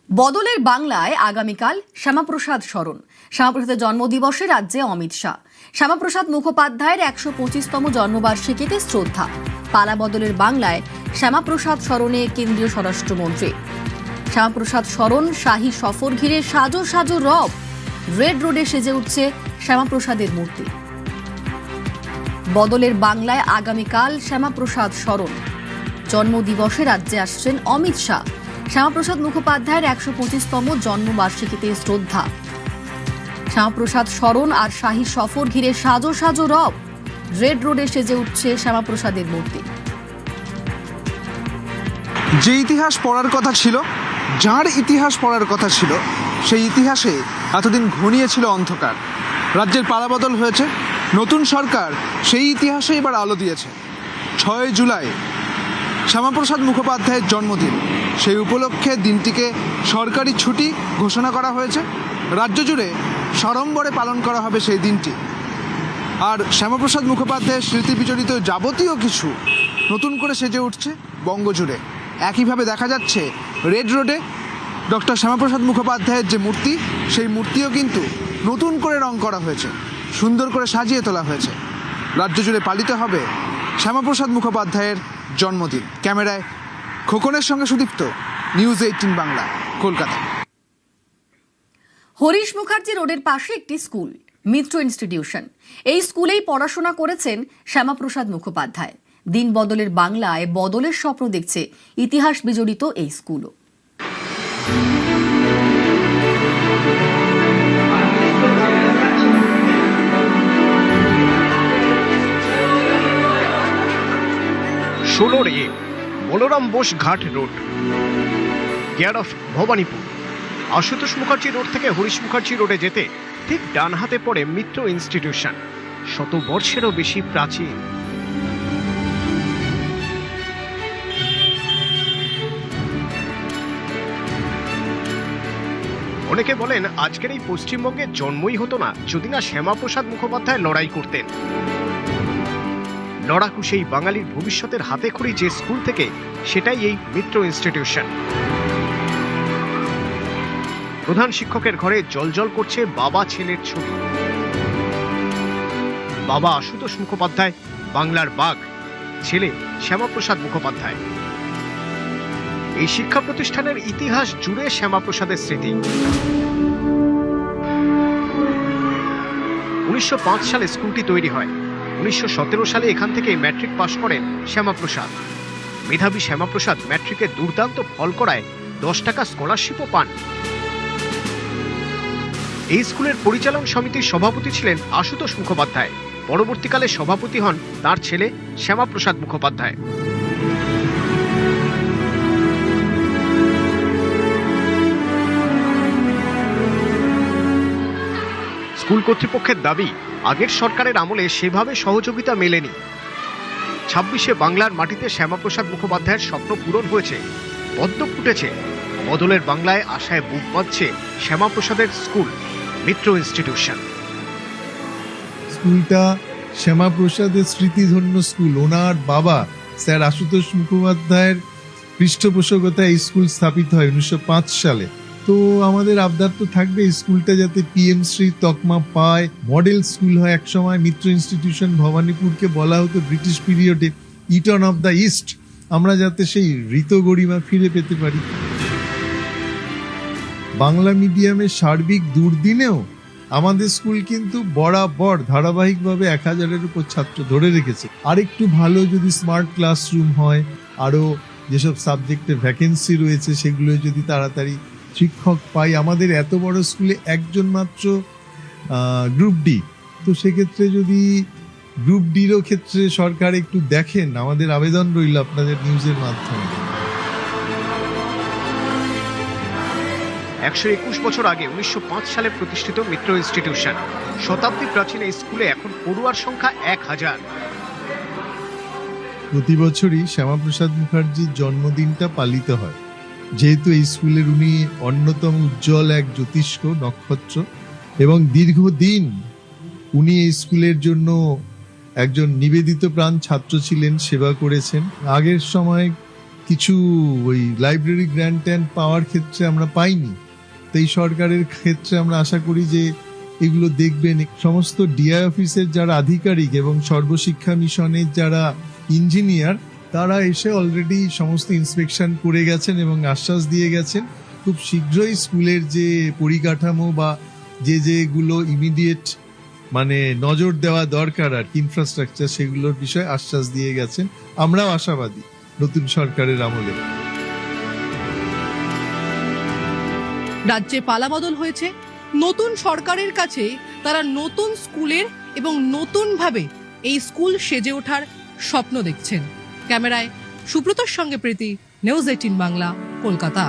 বদলের বাংলায় আগামীকাল শ্যামাপ্রসাদ স্মরণ। শ্যামাপ্রসাদের জন্মদিবসে রাজ্যে অমিত শাহ। শ্যামাপ্রসাদ মুখোপাধ্যায়ের ১২৫তম জন্মবার্ষিকীতে শ্রদ্ধা। পালা বদলের বাংলায় শ্যামাপ্রসাদ স্মরণে কেন্দ্রীয় স্বরাষ্ট্রমন্ত্রী। শ্যামাপ্রসাদ স্মরণ শাহী সফর ঘিরে সাজো সাজো রব। রেড রোডে সেজে উঠছে শ্যামাপ্রসাদের মূর্তি। বদলের বাংলায় আগামীকাল শ্যামাপ্রসাদ স্মরণ। জন্মদিবসে রাজ্যে আসছেন অমিত শাহ। শ্যামাপ্রসাদ মুখোপাধ্যায়ের ১২৫তম জন্মবার্ষিকীতে শ্রদ্ধা। শ্যামাপ্রসাদ স্মরণ আর শাহী সফর ঘিরে সাজো সাজো রব। রেড রোডে সেজে উঠছে শ্যামাপ্রসাদের মূর্তি। যে ইতিহাস পড়ার কথা ছিল, যার ইতিহাস পড়ার কথা ছিল, সেই ইতিহাসে এতদিন ঘনিয়েছিল অন্ধকার। রাজ্যের পালাবদল হয়েছে, নতুন সরকার সেই ইতিহাসে এবার আলো দিয়েছে। ৬ জুলাই শ্যামাপ্রসাদ মুখোপাধ্যায়ের জন্মদিন। সেই উপলক্ষে দিনটিকে সরকারি ছুটি ঘোষণা করা হয়েছে। রাজ্য জুড়ে সাড়ম্বরে পালন করা হবে সেই দিনটি। আর শ্যামাপ্রসাদ মুখোপাধ্যায়ের স্মৃতি বিজড়িত যাবতীয় কিছু নতুন করে সেজে উঠছে বঙ্গজুড়ে। একইভাবে দেখা যাচ্ছে রেড রোডে ডক্টর শ্যামাপ্রসাদ মুখোপাধ্যায়ের যে মূর্তি, সেই মূর্তিও কিন্তু নতুন করে রং করা হয়েছে, সুন্দর করে সাজিয়ে তোলা হয়েছে। রাজ্য জুড়ে পালিত হবে শ্যামাপ্রসাদ মুখোপাধ্যায়ের জন্মদিন। ক্যামেরায় খোকনের সঙ্গে সুদীপ্ত, নিউজ 18 বাংলা, কলকাতা। হরিশ মুখার্জি রোডের পাশে একটি স্কুল, মিত্র ইনস্টিটিউশন। এই স্কুলেই পড়াশোনা করেছেন শ্যামাপ্রসাদ মুখোপাধ্যায়। দিন বদলের বাংলায় বদলের স্বপ্ন দেখছে ইতিহাস বিজড়িত এই স্কুলও। ষোলোর Balaram Bose Ghat road, gate of Bhowanipore. Ashutosh Mukherjee road থেকে হরিশ মুখার্জি রোডে যেতে ঠিক ডান হাতে পড়ে মিত্র ইনস্টিটিউশন, 100 বর্ষেরও বেশি প্রাচীন। অনেকে বলেন আজকের এই পশ্চিমবঙ্গে জন্মই হতো না যদি না শ্যামাপ্রসাদ মুখোপাধ্যায় লড়াই করতেন। লড়াকু সেই বাঙালির ভবিষ্যতের হাতেখড়ি যে স্কুল থেকে, সেটাই এই মিত্র ইনস্টিটিউশন। প্রধান শিক্ষকের ঘরে জ্বলজ্বল করছে বাবা ছেলের ছবি। বাবা আশুতোষ মুখোপাধ্যায়, বাংলার বাঘ; ছেলে শ্যামাপ্রসাদ মুখোপাধ্যায়। এই শিক্ষা প্রতিষ্ঠানের ইতিহাস জুড়ে শ্যামাপ্রসাদের স্মৃতি। 1905 সালে স্কুলটি তৈরি হয়। 1917 সালে এখান থেকে ম্যাট্রিক পাশ করেন শ্যামাপ্রসাদ। মেধাবী শ্যামাপ্রসাদ ম্যাট্রিকে দুর্দান্ত ফল করায় 10 টাকা স্কলারশিপও পান। এই স্কুলের পরিচালন সমিতির সভাপতি ছিলেন আশুতোষ মুখোপাধ্যায়। পরবর্তীকালে সভাপতি হন তার ছেলে শ্যামাপ্রসাদ মুখোপাধ্যায়। স্কুল কর্তৃপক্ষের দাবি, আগের সরকারের আমলে সেভাবে সহযোগিতা মেলেনি। 26শে বাংলার মাটিতে শ্যামাপ্রসাদ মুখোপাধ্যায়ের স্বপ্ন পূরণ হয়েছে, পদ্ম ফুটেছে। বদলের বাংলায় আশায় বুক বাঁধছে শ্যামাপ্রসাদের স্কুল, মিত্র ইনস্টিটিউশন। স্কুলটা শ্যামাপ্রসাদের স্মৃতিধন্য স্কুল। ওনার বাবা স্যার আশুতোষ মুখোপাধ্যায়ের পৃষ্ঠপোষকতায় এই স্কুল স্থাপিত হয় 1905 সালে। তো আমাদের আবদার তো থাকবে এই স্কুলটা যাতে পিএম শ্রী তকমা পায়, মডেল স্কুল হয়। একসময় মিত্র ইনস্টিটিউশন ভবানীপুরকে বলা হতো ব্রিটিশ পিরিয়ডে ইটন অফ দ্য ইস্ট। আমরা যাতে সেই ঋত গরিমা ফিরে পেতে পারি। বাংলা মিডিয়ামের সার্বিক দুর্দিনেও আমাদের স্কুল কিন্তু বরাবর ধারাবাহিকভাবে 1000-এর উপর ছাত্র ধরে রেখেছে। আরেকটু ভালো যদি স্মার্ট ক্লাসরুম হয়, আরো যেসব সাবজেক্টে ভ্যাকেন্সি রয়েছে সেগুলো যদি তাড়াতাড়ি শিক্ষক পাই। আমাদের এত বড় স্কুলে একজন মাত্র গ্রুপ ডি, তো সেক্ষেত্রে যদি গ্রুপ ডিরও ক্ষেত্রে সরকার একটু দেখেন, আমাদের আবেদন রইল আপনাদের নিউজের মাধ্যমে। 121 বছর আগে 1905 সালে প্রতিষ্ঠিত মিত্র ইনস্টিটিউশন। শতাব্দী প্রাচীন এই স্কুলে এখন পড়ুয়ার সংখ্যা 1000। প্রতি বছরই শ্যামাপ্রসাদ মুখার্জির জন্মদিনটা পালিত হয়, যেহেতু এই স্কুলের উনি অন্যতম উজ্জ্বল এক জ্যোতিষ্ক নক্ষত্র এবং দীর্ঘদিন উনি এই স্কুলের জন্য একজন নিবেদিত প্রাণ ছাত্র ছিলেন, সেবা করেছেন। আগের সময় কিছু ওই লাইব্রেরি গ্র্যান্ট ট্যান্ট পাওয়ার ক্ষেত্রে আমরা পাইনি। তো এই সরকারের ক্ষেত্রে আমরা আশা করি যে এগুলো দেখবেন। সমস্ত ডিআই অফিসের যারা আধিকারিক এবং সর্বশিক্ষা মিশনের যারা ইঞ্জিনিয়ার, তারা এসে অলরেডি সমস্ত ইন্সপেকশন করে গেছেন এবং আশ্বাস দিয়ে গেছেন খুব শীঘ্রই স্কুলের যে পরিকাঠামো বা যেগুলো ইমিডিয়েট মানে নজর দেওয়া দরকার আর ইনফ্রাস্ট্রাকচার, সেগুলোর বিষয়ে আশ্বাস দিয়ে গেছেন। আমরাও আশাবাদী নতুন সরকারের আমলে। রাজ্যে পালাবদল হয়েছে, নতুন সরকারের কাছে তারা নতুন স্কুলের এবং নতুনভাবে এই স্কুল সেজে ওঠার স্বপ্ন দেখছেন। ক্যামেরায় সুব্রতর সঙ্গে প্রীতি, নিউজ 18 বাংলা, কলকাতা।